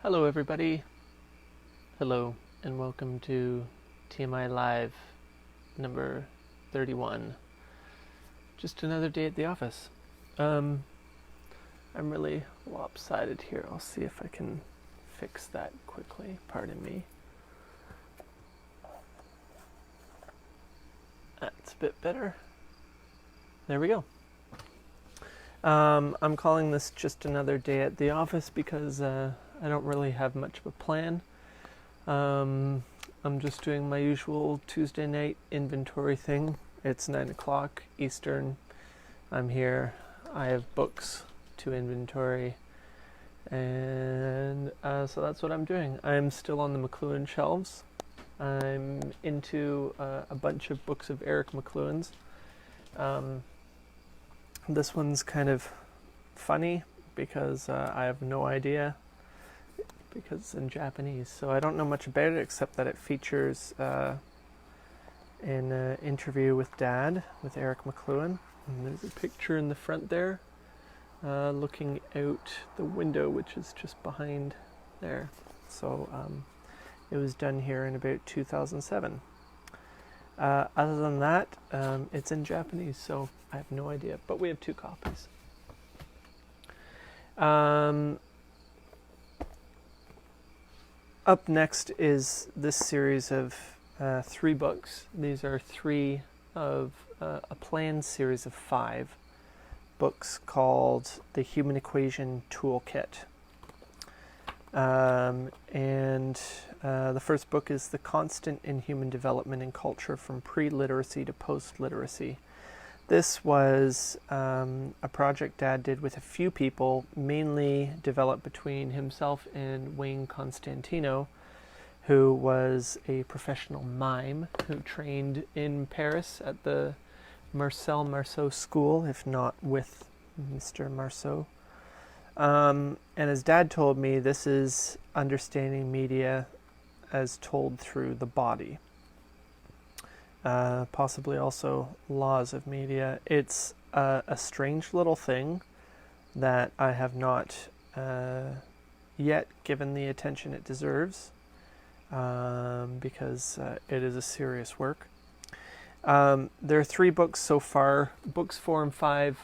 Hello everybody. Hello and welcome to TMI Live number 31. Just another day at the office. I'm really lopsided here. I'll see if I can fix that quickly. Pardon me. That's a bit better. There we go. I'm calling this just another day at the office because I don't really have much of a plan. I'm just doing my usual Tuesday night inventory thing. It's 9 o'clock Eastern. I'm here. I have books to inventory. And so that's what I'm doing. I'm still on the McLuhan shelves. I'm into a bunch of books of Eric McLuhan's. This one's kind of funny because I have no idea, because it's in Japanese. So I don't know much about it except that it features an interview with Dad, with Eric McLuhan. And there's a picture in the front there looking out the window, which is just behind there. So it was done here in about 2007. Other than that, it's in Japanese, so I have no idea. But we have 2 copies. Up next is this series of 3 books. These are 3 of a planned series of 5 books called The Human Equation Toolkit. The first book is The Constant in Human Development and Culture from Pre-Literacy to Post-Literacy. This was a project Dad did with a few people, mainly developed between himself and Wayne Constantino, who was a professional mime who trained in Paris at the Marcel Marceau School, if not with Mr. Marceau. And as Dad told me, this is understanding media as told through the body. Possibly also laws of media. It's a strange little thing that I have not yet given the attention it deserves, because it is a serious work. There are 3 books so far. Books 4 and 5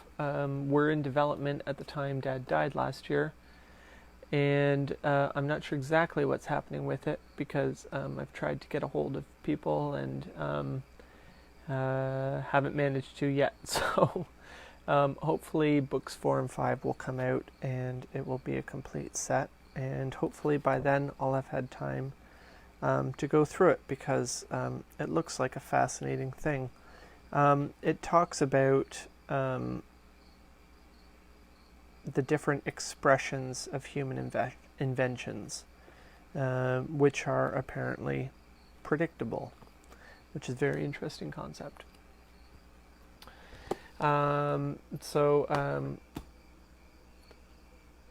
were in development at the time Dad died last year. And I'm not sure exactly what's happening with it because I've tried to get a hold of people and haven't managed to yet. So hopefully books 4 and 5 will come out and it will be a complete set. And hopefully by then I'll have had time to go through it because it looks like a fascinating thing. It talks about the different expressions of human inventions, which are apparently predictable, which is a very interesting concept.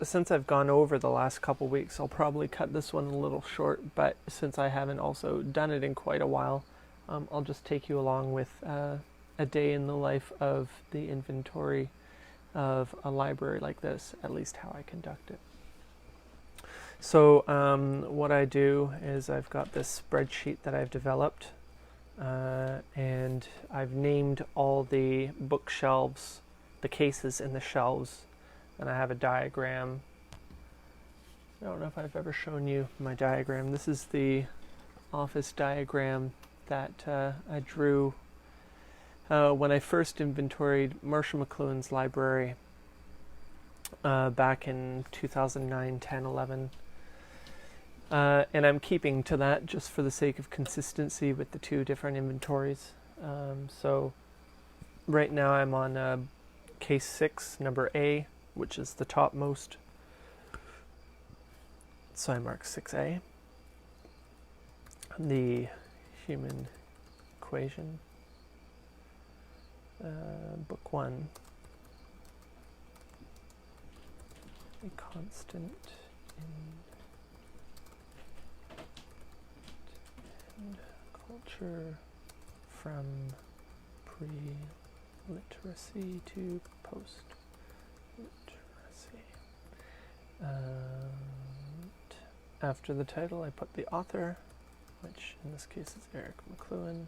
Since I've gone over the last couple weeks, I'll probably cut this one a little short, but since I haven't also done it in quite a while, I'll just take you along with a day in the life of the inventory of a library like this, at least how I conduct it. So what I do is I've got this spreadsheet that I've developed, and I've named all the bookshelves, the cases in the shelves, and I have a diagram. I don't know if I've ever shown you my diagram. This is the office diagram that I drew when I first inventoried Marshall McLuhan's library back in 2009, 10, 11. And I'm keeping to that just for the sake of consistency with the 2 different inventories. So right now I'm on case 6, number A, which is the topmost. So I mark 6A. The Human Equation. Book 1. A constant in culture from pre-literacy to post-literacy. after the title I put the author, which in this case is Eric McLuhan,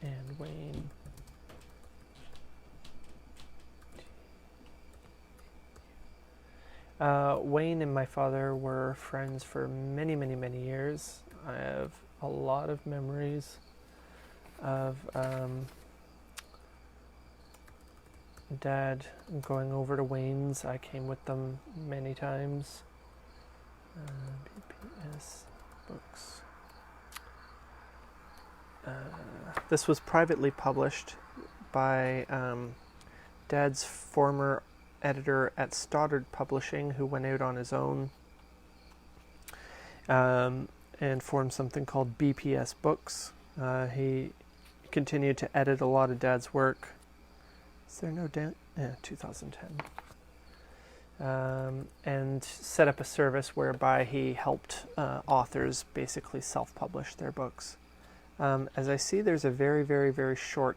and Wayne. Wayne and my father were friends for many, many, many years. I have a lot of memories of Dad going over to Wayne's. I came with them many times. BPS books. This was privately published by Dad's former editor at Stoddard Publishing, who went out on his own and formed something called BPS Books. He continued to edit a lot of Dad's work. Is there no date? Yeah, 2010. And set up a service whereby he helped authors basically self-publish their books. As I see, there's a very, very, very short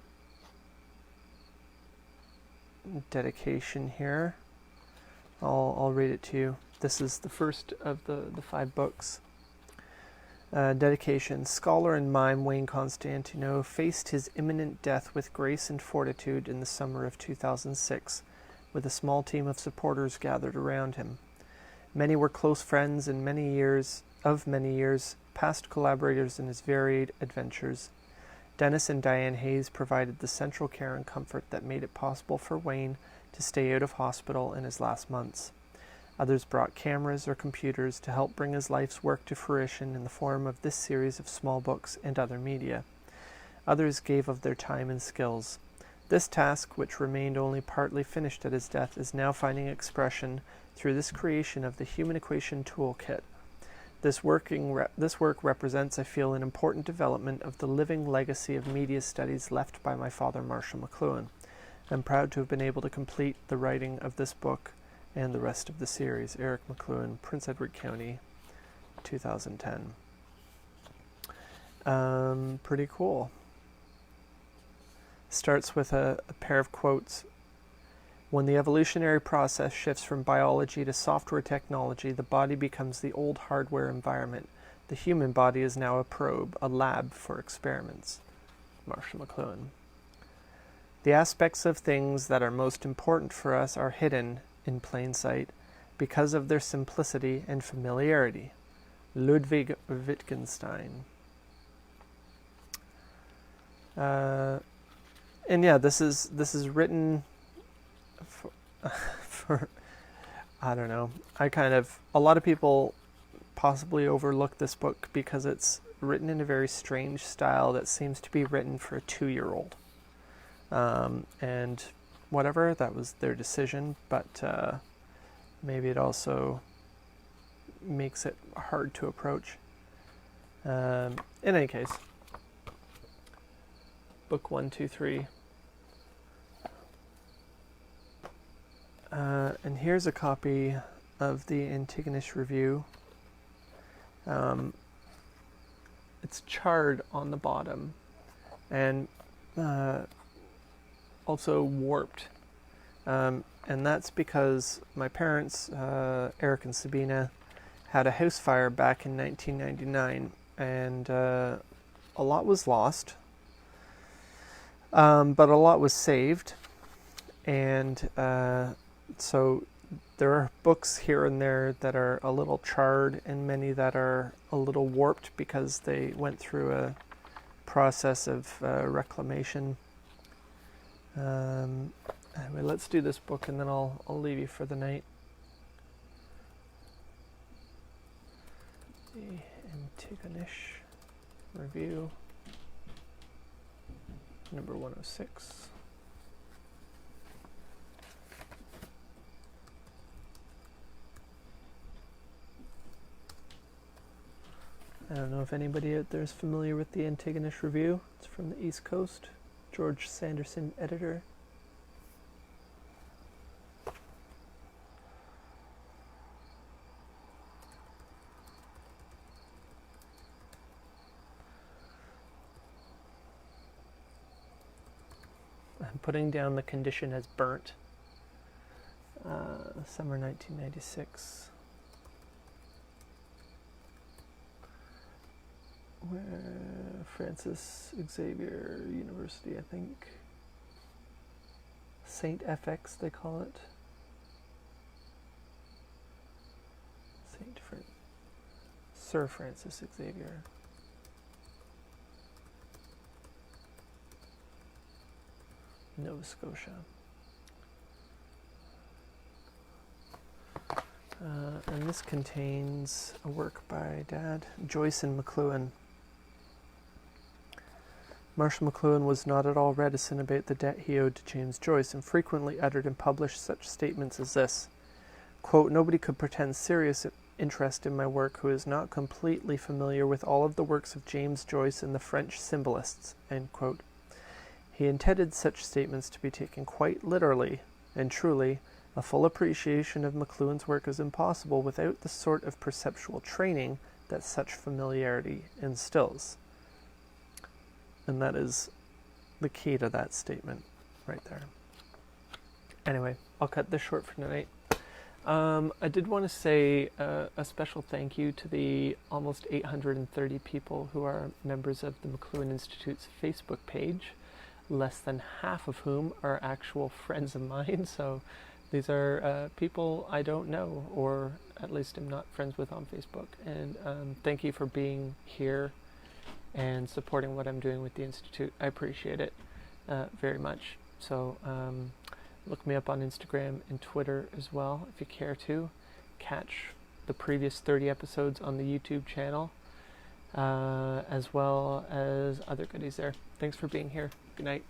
dedication here. I'll read it to you. This is the first of the 5 books. Dedication. Scholar and mime Wayne Constantino faced his imminent death with grace and fortitude in the summer of 2006, with a small team of supporters gathered around him. Many were close friends and many years, past collaborators in his varied adventures. Dennis and Diane Hayes provided the central care and comfort that made it possible for Wayne to stay out of hospital in his last months. Others brought cameras or computers to help bring his life's work to fruition in the form of this series of small books and other media. Others gave of their time and skills. This task, which remained only partly finished at his death, is now finding expression through this creation of the Human Equation Toolkit. This work represents, I feel, an important development of the living legacy of media studies left by my father, Marshall McLuhan. I'm proud to have been able to complete the writing of this book and the rest of the series. Eric McLuhan, Prince Edward County, 2010. Pretty cool. Starts with a pair of quotes. When the evolutionary process shifts from biology to software technology, the body becomes the old hardware environment. The human body is now a probe, a lab for experiments. Marshall McLuhan. The aspects of things that are most important for us are hidden in plain sight because of their simplicity and familiarity. Ludwig Wittgenstein. And yeah, this is written for I don't know. A lot of people possibly overlook this book because it's written in a very strange style that seems to be written for a 2-year-old. And whatever, that was their decision, but maybe it also makes it hard to approach. In any case, book 1, 2, 3. And here's a copy of the Antigonish review. It's charred on the bottom and also warped. And that's because my parents, Eric and Sabina, had a house fire back in 1999, and a lot was lost, but a lot was saved. And so there are books here and there that are a little charred and many that are a little warped because they went through a process of reclamation. Anyway, let's do this book and then I'll leave you for the night. The Antigonish review, number 106. I don't know if anybody out there is familiar with the Antigonish review. It's from the East Coast. George Sanderson, editor. I'm putting down the condition as burnt. Summer 1996. Francis Xavier University, I think. Saint FX, they call it. Sir Francis Xavier. Nova Scotia. And this contains a work by Dad, Joyce and McLuhan. Marshall McLuhan was not at all reticent about the debt he owed to James Joyce, and frequently uttered and published such statements as this, quote, "Nobody could pretend serious interest in my work who is not completely familiar with all of the works of James Joyce and the French symbolists," end quote. He intended such statements to be taken quite literally, and truly, a full appreciation of McLuhan's work is impossible without the sort of perceptual training that such familiarity instills. And that is the key to that statement right there. Anyway, I'll cut this short for tonight. I did want to say a special thank you to the almost 830 people who are members of the McLuhan Institute's Facebook page, less than half of whom are actual friends of mine. So these are people I don't know, or at least am not friends with on Facebook. And thank you for being here and supporting what I'm doing with the Institute. I appreciate it very much. So look me up on Instagram and Twitter as well if you care to. Catch the previous 30 episodes on the YouTube channel, as well as other goodies there. Thanks for being here. Good night.